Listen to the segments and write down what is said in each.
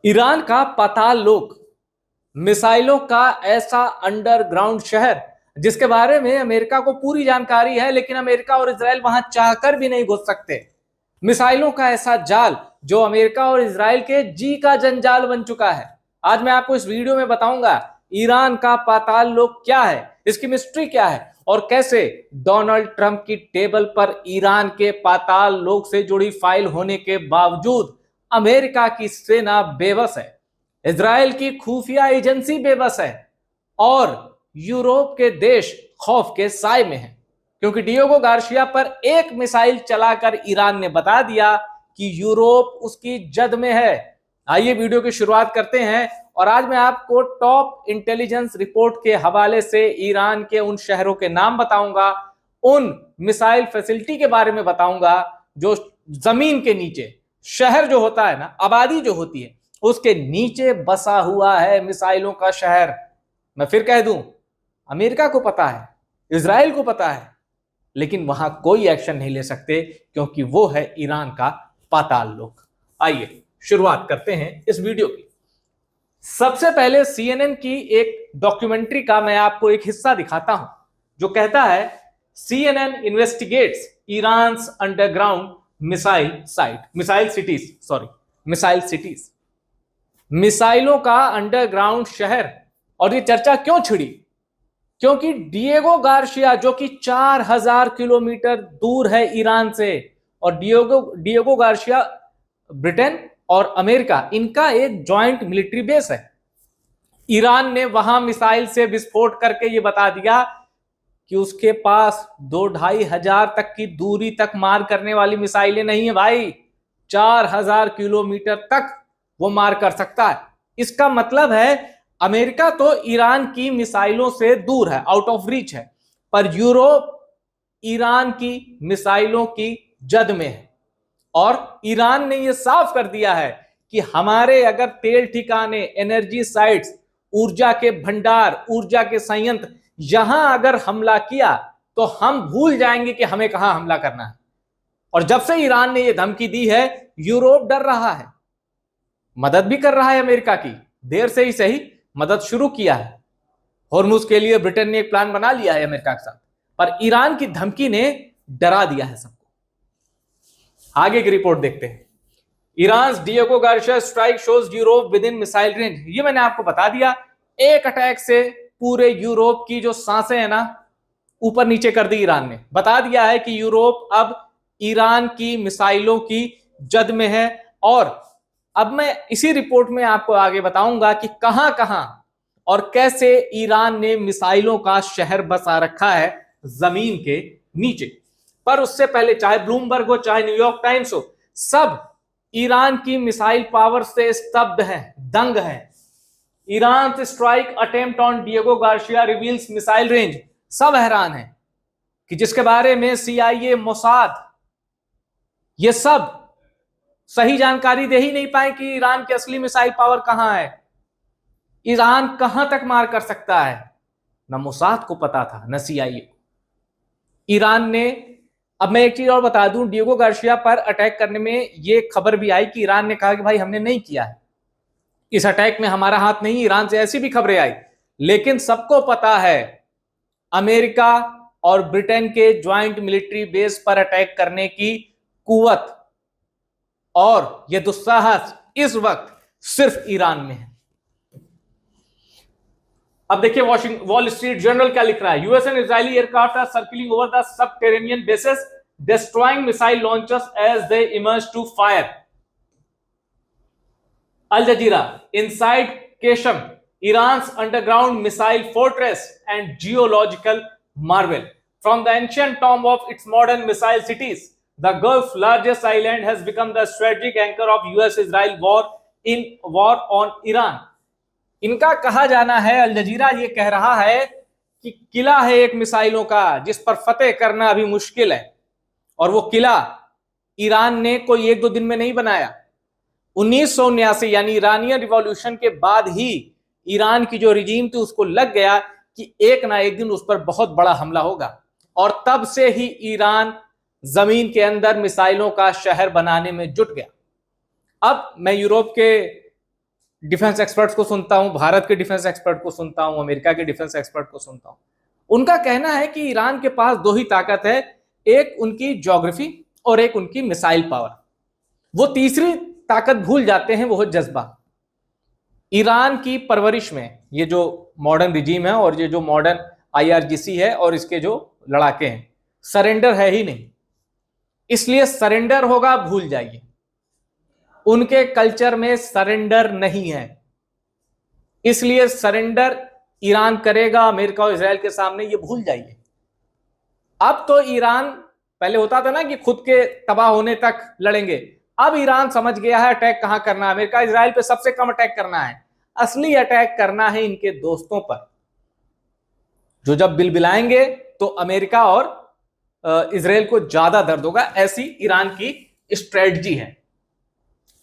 Iran का पाताल लोक, मिसाइलों का ऐसा अंडरग्राउंड शहर जिसके बारे में अमेरिका को पूरी जानकारी है, लेकिन अमेरिका और इजराइल वहां चाहकर भी नहीं घुस सकते। मिसाइलों का ऐसा जाल जो अमेरिका और इजराइल के जी का जंजाल बन चुका है। आज मैं आपको इस वीडियो में बताऊंगा ईरान का पाताल लोक क्या है, इसकी मिस्ट्री क्या है और कैसे डोनाल्ड ट्रंप की टेबल पर ईरान के पाताल लोक से जुड़ी फाइल होने के बावजूद अमेरिका की सेना बेबस है, इजराइल की खुफिया एजेंसी बेबस है और यूरोप के देश खौफ के साए में हैं, क्योंकि डिएगो गार्सिया पर एक मिसाइल चलाकर ईरान ने बता दिया कि यूरोप उसकी जद में है। आइए वीडियो की शुरुआत करते हैं और आज मैं आपको टॉप इंटेलिजेंस रिपोर्ट के हवाले से ईरान के उन शहरों के नाम बताऊंगा, उन मिसाइल फैसिलिटी के बारे में बताऊंगा जो जमीन के नीचे, शहर जो होता है ना, आबादी जो होती है उसके नीचे बसा हुआ है मिसाइलों का शहर। मैं फिर कह दूं, अमेरिका को पता है, इजराइल को पता है, लेकिन वहां कोई एक्शन नहीं ले सकते क्योंकि वो है ईरान का पाताल लोक। आइए शुरुआत करते हैं इस वीडियो की। सबसे पहले सीएनएन की एक डॉक्यूमेंट्री का मैं आपको एक हिस्सा दिखाता हूं जो कहता है CNN investigates Iran's underground missile cities, मिसाइलों का अंडरग्राउंड शहर। और ये चर्चा क्यों छिड़ी? क्योंकि डिएगो गार्सिया जो कि 4000 किलोमीटर दूर है ईरान से, और डिएगो गार्सिया ब्रिटेन और अमेरिका, इनका एक जॉइंट मिलिट्री बेस है। ईरान ने वहां मिसाइल से विस्फोट करके ये बता दिया कि उसके पास 2-2.5 तक की दूरी तक मार करने वाली मिसाइलें नहीं है भाई, 4000 किलोमीटर तक वो मार कर सकता है। इसका मतलब है अमेरिका तो ईरान की मिसाइलों से दूर है, आउट ऑफ रीच है, पर यूरोप ईरान की मिसाइलों की जद में है। और ईरान ने यह साफ कर दिया है कि हमारे अगर तेल ठिकाने, एनर्जी साइट्स, ऊर्जा के भंडार, ऊर्जा के संयंत्र, यहां अगर हमला किया तो हम भूल जाएंगे कि हमें कहां हमला करना है। और जब से ईरान ने यह धमकी दी है, यूरोप डर रहा है, मदद भी कर रहा है अमेरिका की, देर से ही सही मदद शुरू किया है। होर्मुज के लिए ब्रिटेन ने एक प्लान बना लिया है अमेरिका के साथ, पर ईरान की धमकी ने डरा दिया है सबको। आगे की रिपोर्ट देखते हैं। Iran Diego Garcia strike shows Europe with in missile range. ये मैंने आपको बता दिया, एक अटैक से पूरे यूरोप की जो सांसें हैं ना, ऊपर नीचे कर दी ईरान ने। बता दिया है कि यूरोप अब ईरान की मिसाइलों की जद में है। और अब मैं इसी रिपोर्ट में आपको आगे बताऊंगा कि कहां कहां और कैसे ईरान ने मिसाइलों का शहर बसा रखा है जमीन के नीचे। पर उससे पहले, चाहे ब्लूमबर्ग हो, चाहे न्यूयॉर्क टाइम्स हो, सब ईरान की मिसाइल पावर से स्तब्ध हैं, दंग हैं। Iran strike attempt on Diego Garcia reveals missile range. सब हैरान हैं कि जिसके बारे में सीआईए, मोसाद, ये सब सही जानकारी दे ही नहीं पाए कि ईरान की असली मिसाइल पावर कहां है, ईरान कहां तक मार कर सकता है। न मोसाद को पता था, न सीआईए को। ईरान ने, अब मैं एक चीज और बता दूं, डिएगो गार्सिया पर अटैक करने में यह खबर भी आई कि ईरान ने कहा कि भाई हमने नहीं किया है, इस अटैक में हमारा हाथ नहीं। ईरान से ऐसी भी खबरें आई, लेकिन सबको पता है अमेरिका और ब्रिटेन के ज्वाइंट मिलिट्री बेस पर अटैक करने की कुवत और यह दुस्साहस इस वक्त सिर्फ ईरान में है। अब देखिए वॉल स्ट्रीट जर्नल क्या लिख रहा है। US and Israeli aircraft are circling over the subterranean bases destroying missile launchers as they emerge to fire. Al Jazeera, inside Qeshm, Iran's underground missile fortress and geological marvel. From the ancient tomb of its modern missile cities, the Gulf's largest island has become the strategic anchor of US-Israel war on Iran. इनका कहा जाना है, अल जजीरा ये कह रहा है कि किला है एक मिसाइलों का जिस पर फतेह करना अभी मुश्किल है, और वो किला ईरान ने कोई 1-2 दिन में नहीं बनाया। 1979 यानी ईरानियन रिवॉल्यूशन के बाद ही ईरान की जो रिजीम थी उसको लग गया कि एक ना एक दिन उस पर बहुत बड़ा हमला होगा, और तब से ही ईरान जमीन के अंदर मिसाइलों का शहर बनाने में जुट गया। अब मैं यूरोप के डिफेंस एक्सपर्ट्स को सुनता हूं, भारत के डिफेंस एक्सपर्ट को सुनता हूं, अमेरिका के डिफेंस एक्सपर्ट को सुनता हूं, उनका कहना है कि ईरान के पास दो ही ताकत है, एक उनकी ज्योग्राफी और एक उनकी मिसाइल पावर। वो तीसरी ताकत भूल जाते हैं, वो है जज्बा। ईरान की परवरिश में ये जो मॉडर्न रिजीम है और ये जो मॉडर्न IRGC है और इसके जो लड़ाके हैं, सरेंडर है ही नहीं, इसलिए सरेंडर होगा भूल जाइए। उनके कल्चर में सरेंडर नहीं है, इसलिए सरेंडर ईरान करेगा अमेरिका और इजराइल के सामने, ये भूल जाइए। अब तो ईरान, पहले होता था ना कि खुद के तबाह होने तक लड़ेंगे, अब ईरान समझ गया है अटैक कहां करना है। अमेरिका इजराइल पे सबसे कम अटैक करना है, असली अटैक करना है इनके दोस्तों पर, जो जब बिलबिलाएंगे तो अमेरिका और इजराइल को ज्यादा दर्द होगा। ऐसी ईरान की स्ट्रेटजी है।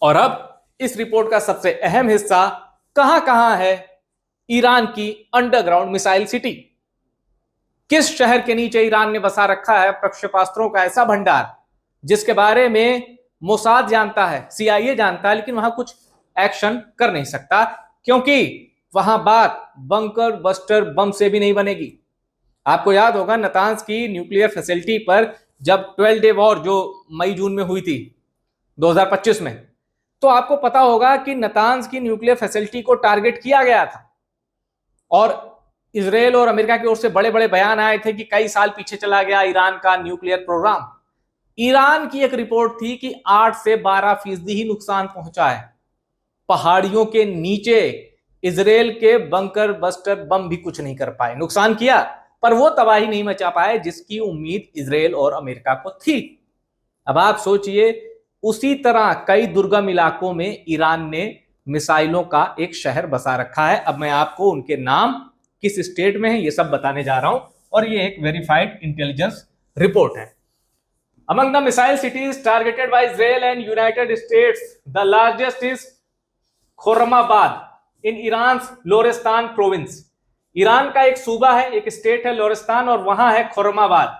और अब इस रिपोर्ट का सबसे अहम हिस्सा, कहां कहां है ईरान की अंडरग्राउंड मिसाइल सिटी, किस शहर के नीचे ईरान ने बसा रखा है प्रक्षेपास्त्रों का ऐसा भंडार जिसके बारे में मोसाद जानता है, CIA जानता है, लेकिन वहां कुछ एक्शन कर नहीं सकता, क्योंकि वहां बात बंकर बस्टर बम से भी नहीं बनेगी। आपको याद होगा नतांज की न्यूक्लियर फैसिलिटी पर जब 12 डे वॉर जो मई जून में हुई थी 2025 में, तो आपको पता होगा कि नतांज की न्यूक्लियर फैसिलिटी को टारगेट किया गया था और इजराइल और अमेरिका की ओर से बड़े बड़े बयान आए थे कि कई साल पीछे चला गया ईरान का न्यूक्लियर प्रोग्राम। ईरान की एक रिपोर्ट थी कि 8 से 12% ही नुकसान पहुंचा है। पहाड़ियों के नीचे इजराइल के बंकर बस्टर बम भी कुछ नहीं कर पाए, नुकसान किया पर वो तबाही नहीं मचा पाए जिसकी उम्मीद इजराइल और अमेरिका को थी। अब आप सोचिए, उसी तरह कई दुर्गम इलाकों में ईरान ने मिसाइलों का एक शहर बसा रखा है। अब मैं आपको उनके नाम, किस स्टेट में है, ये सब बताने जा रहा हूं, और ये एक वेरीफाइड इंटेलिजेंस रिपोर्ट है। Among the missile cities targeted by Israel and United States, the largest is Khorramabad in Iran's Lorestan province. Iran का एक सूबा है, एक स्टेट है लोरेस्तान, और वहां है खुर्रमाबाद,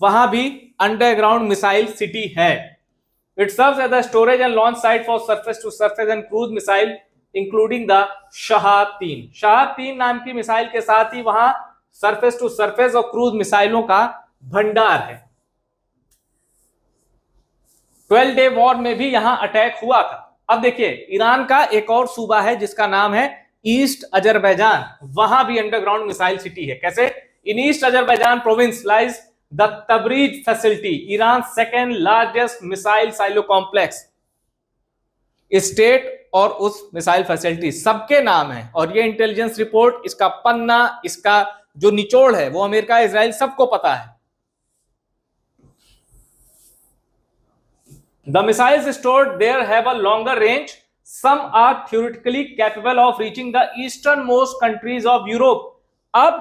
वहां भी अंडरग्राउंड मिसाइल सिटी है। It serves as a storage and launch site for surface to surface and cruise missile, including the Shahab-3. Shahab-3 नाम की मिसाइल के साथ ही वहां सरफेस टू सरफेस और क्रूज मिसाइलों का भंडार है। 12 डे वॉर में भी यहां अटैक हुआ था। अब देखिए, ईरान का एक और सूबा है जिसका नाम है ईस्ट अजरबैजान, वहां भी अंडरग्राउंड मिसाइल सिटी है। कैसे? In East Azerbaijan province lies the Tabriz facility, Iran second largest missile silo complex. State और उस मिसाइल फैसिलिटी सबके नाम है, और ये इंटेलिजेंस रिपोर्ट, इसका पन्ना, इसका जो निचोड़ है वो अमेरिका इजराइल सबको पता है। The missiles stored there have a longer range. Some are theoretically capable of reaching the easternmost countries of Europe. अब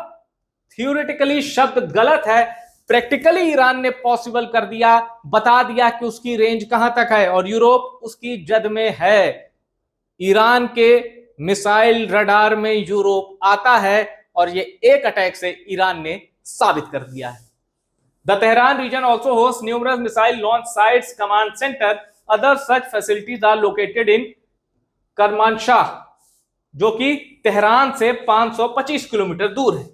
theoretically शब्द गलत है, प्रैक्टिकली ईरान ने पॉसिबल कर दिया, बता दिया कि उसकी रेंज कहां तक है, और यूरोप उसकी जद में है। ईरान के मिसाइल रडार में यूरोप आता है, और ये एक अटैक से ईरान ने साबित कर दिया है। The Tehran region also hosts numerous missile launch sites, command center. Other such facilities are located in Kermanshah, जो कि तेहरान से 525 किलोमीटर दूर है।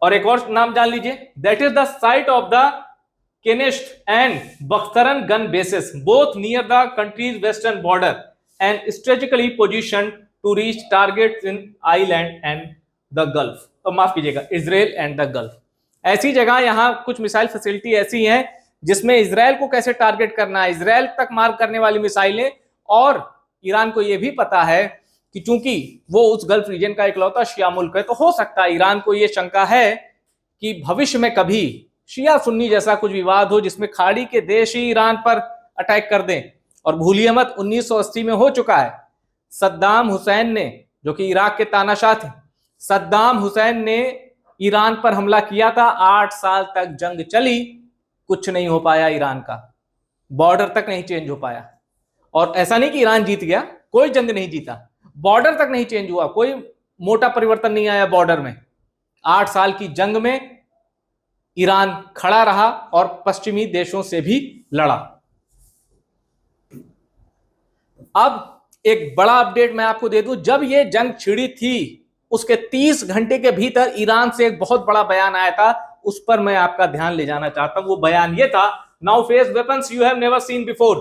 और एक और नाम जान लीजिए, that is the site of the Kenesht and Bakhtaran gun bases, both near the country's western border and strategically positioned to reach targets in Ireland and the Gulf. तो माफ कीजिएगा, इजराइल एंड द गल्फ। ऐसी जगह, यहां कुछ missile facility ऐसी हैं जिसमें इजराइल को कैसे टारगेट करना है, इजराइल तक मार करने वाली मिसाइलें। और ईरान को यह भी पता है कि चूंकि वो उस गल्फ रीजन का इकलौता शिया मुल्क है, तो हो सकता है ईरान को यह शंका है कि भविष्य में कभी शिया सुन्नी जैसा कुछ विवाद हो जिसमें खाड़ी के देश ही ईरान पर अटैक कर दें। और भूलिए मत, 1980 में हो चुका है। सद्दाम हुसैन ने, जो कि इराक के तानाशाह थे, सद्दाम हुसैन ने ईरान पर हमला किया था। 8 साल तक जंग चली, कुछ नहीं हो पाया, ईरान का बॉर्डर तक नहीं चेंज हो पाया। और ऐसा नहीं कि ईरान जीत गया, कोई जंग नहीं जीता, बॉर्डर तक नहीं चेंज हुआ, कोई मोटा परिवर्तन नहीं आया बॉर्डर में। 8 साल की जंग में ईरान खड़ा रहा और पश्चिमी देशों से भी लड़ा। अब एक बड़ा अपडेट मैं आपको दे दूं, जब ये जंग छिड़ी थी उसके 30 घंटे के भीतर ईरान से एक बहुत बड़ा बयान आया था, उस पर मैं आपका ध्यान ले जाना चाहता हूं। वो बयान ये था, now face weapons you have never seen before.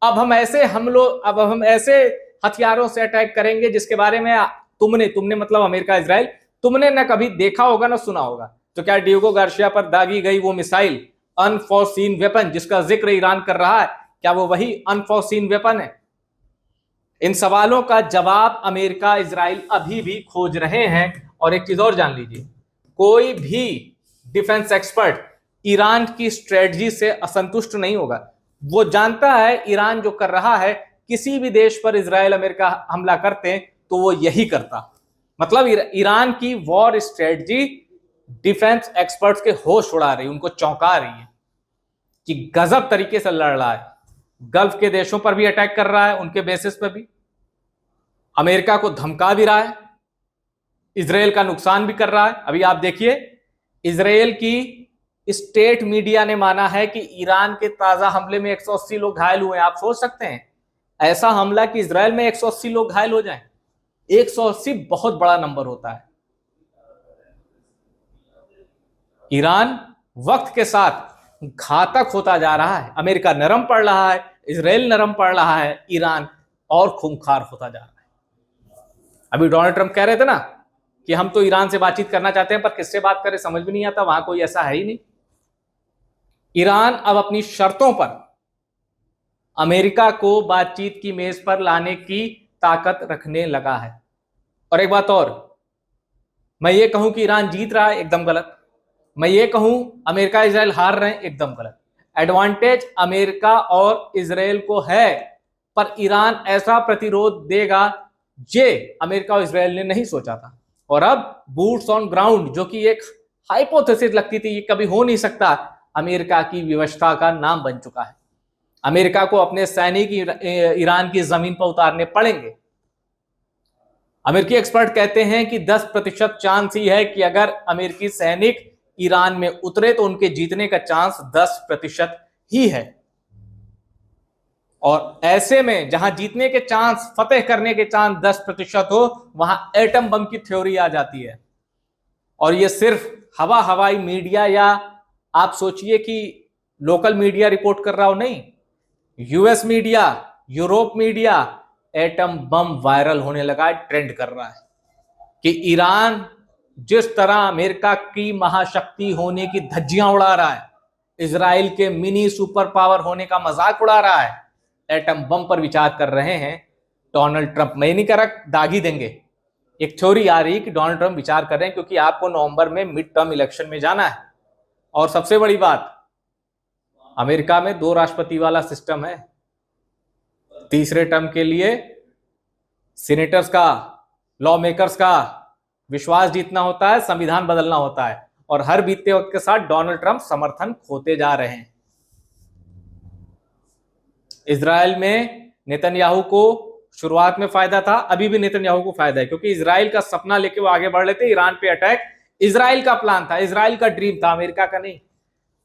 अब हम ऐसे हथियारों से अटैक करेंगे जिसके बारे में तुमने मतलब अमेरिका इजराइल, तुमने ना कभी देखा होगा ना सुना होगा। तो क्या डिएगो गार्सिया पर दागी गई वो मिसाइल अनफोर्सीन वेपन जिसका जिक्र ईरान कर रहा है, क्या वो वही अनफोर्सीन वेपन है? इन सवालों का जवाब अमेरिका इजराइल अभी भी खोज रहे हैं। और एक चीज और जान लीजिए, कोई भी डिफेंस एक्सपर्ट ईरान की स्ट्रेटजी से असंतुष्ट नहीं होगा। वो जानता है ईरान जो कर रहा है, किसी भी देश पर इजराइल अमेरिका हमला करते हैं तो वो यही करता। मतलब ईरान की वॉर स्ट्रेटजी डिफेंस एक्सपर्ट्स के होश उड़ा रही है, उनको चौंका रही है कि गजब तरीके से लड़ रहा है। गल्फ के देशों पर भी अटैक कर रहा है, उनके बेसिस पर भी अमेरिका को धमका भी रहा है, इजराइल का नुकसान भी कर रहा है। अभी आप देखिए, इजराइल की स्टेट मीडिया ने माना है कि ईरान के ताजा हमले में 180 लोग घायल हुए। आप सोच सकते हैं ऐसा हमला कि इजराइल में 180 लोग घायल हो जाएं। 180 बहुत बड़ा नंबर होता है। ईरान वक्त के साथ घातक होता जा रहा है, अमेरिका नरम पड़ रहा है, इजराइल नरम पड़ रहा है, ईरान और खूंखार होता जा रहा है। अभी डोनाल्ड ट्रंप कह रहे थे ना कि हम तो ईरान से बातचीत करना चाहते हैं, पर किससे बात करें समझ भी नहीं आता, वहां कोई ऐसा है ही नहीं। ईरान अब अपनी शर्तों पर अमेरिका को बातचीत की मेज पर लाने की ताकत रखने लगा है। और एक बात और, मैं ये कहूं कि ईरान जीत रहा है, एकदम गलत। मैं ये कहूं अमेरिका इजराइल हार रहे हैं, एकदम गलत। एडवांटेज अमेरिका और इजराइल को है, पर ईरान ऐसा प्रतिरोध देगा जे अमेरिका और इजराइल ने नहीं सोचा था। और अब बूट्स ऑन ग्राउंड, जो कि एक हाइपोथेसिस लगती थी, ये कभी हो नहीं सकता, अमेरिका की व्यवस्था का नाम बन चुका है। अमेरिका को अपने सैनिक ईरान की जमीन पर उतारने पड़ेंगे। अमेरिकी एक्सपर्ट कहते हैं कि 10% चांस ही है कि अगर अमेरिकी सैनिक ईरान में उतरे तो उनके जीतने का चांस 10% ही है। और ऐसे में जहां जीतने के चांस, फतेह करने के चांस 10% हो, वहां एटम बम की थ्योरी आ जाती है। और ये सिर्फ हवाई मीडिया या आप सोचिए कि लोकल मीडिया रिपोर्ट कर रहा हो, नहीं, US media, Europe media, atom bomb viral होने लगा है, ट्रेंड कर रहा है कि ईरान जिस तरह अमेरिका की महाशक्ति होने की धज्जियां उड़ा रहा है, इजराइल के मिनी सुपर पावर होने का मजाक उड़ा रहा है, एटम बम पर विचार कर रहे हैं डोनाल्ड ट्रंप। मैं नहीं कह रहा दागी देंगे, एक थ्योरी आ रही है कि डोनाल्ड ट्रंप विचार कर रहे हैं, क्योंकि आपको नवंबर में मिड टर्म इलेक्शन में जाना है। और सबसे बड़ी बात, अमेरिका में 2 राष्ट्रपति वाला सिस्टम है। तीसरे टर्म के लिए सीनेटर्स का, लॉ मेकर्स का विश्वास जीतना होता है, संविधान बदलना होता है। और हर बीतते वक्त के साथ डोनाल्ड ट्रंप समर्थन खोते जा रहे हैं। इजराइल में नेतन्याहू को शुरुआत में फायदा था, अभी भी नेतन्याहू को फायदा है, क्योंकि इजराइल का सपना लेके वो आगे बढ़ लेते। ईरान पे अटैक इजराइल का प्लान था, इजराइल का ड्रीम था, अमेरिका का नहीं।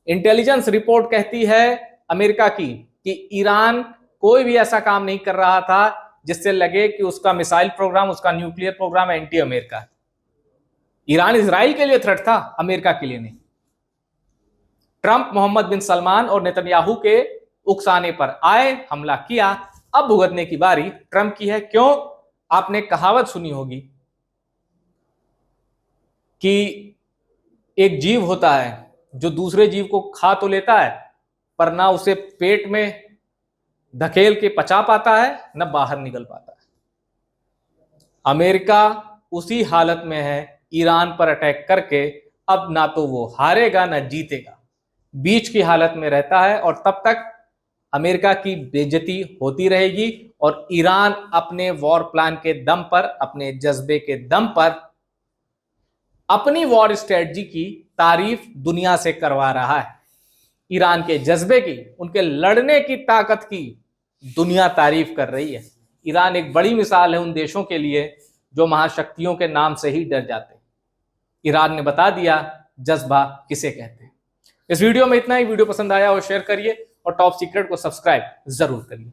इंटेलिजेंस रिपोर्ट कहती है अमेरिका की कि ईरान कोई भी ऐसा काम नहीं कर रहा था जिससे लगे कि उसका मिसाइल प्रोग्राम, उसका न्यूक्लियर प्रोग्राम एंटी अमेरिका है। ईरान इजराइल के लिए थ्रेट था, अमेरिका के लिए नहीं। ट्रंप मोहम्मद बिन सलमान और नेतन्याहू के उकसाने पर आए, हमला किया। अब भुगतने की बारी ट्रंप की है। क्यों? आपने कहावत सुनी होगी कि एक जीव होता है जो दूसरे जीव को खा तो लेता है, पर ना उसे पेट में धकेल के पचा पाता है, न बाहर निकल पाता है। अमेरिका उसी हालत में है, ईरान पर अटैक करके अब ना तो वो हारेगा ना जीतेगा, बीच की हालत में रहता है। और तब तक अमेरिका की बेइज्जती होती रहेगी और ईरान अपने वॉर प्लान के दम पर, अपने जज्बे के दम पर अपनी वॉर स्ट्रेटजी की तारीफ दुनिया से करवा रहा है। ईरान के जज्बे की, उनके लड़ने की ताकत की दुनिया तारीफ कर रही है। ईरान एक बड़ी मिसाल है उन देशों के लिए जो महाशक्तियों के नाम से ही डर जाते हैं। ईरान ने बता दिया जज्बा किसे कहते हैं। इस वीडियो में इतना ही। वीडियो पसंद आया और शेयर करिए और टॉप सीक्रेट को सब्सक्राइब जरूर करिए।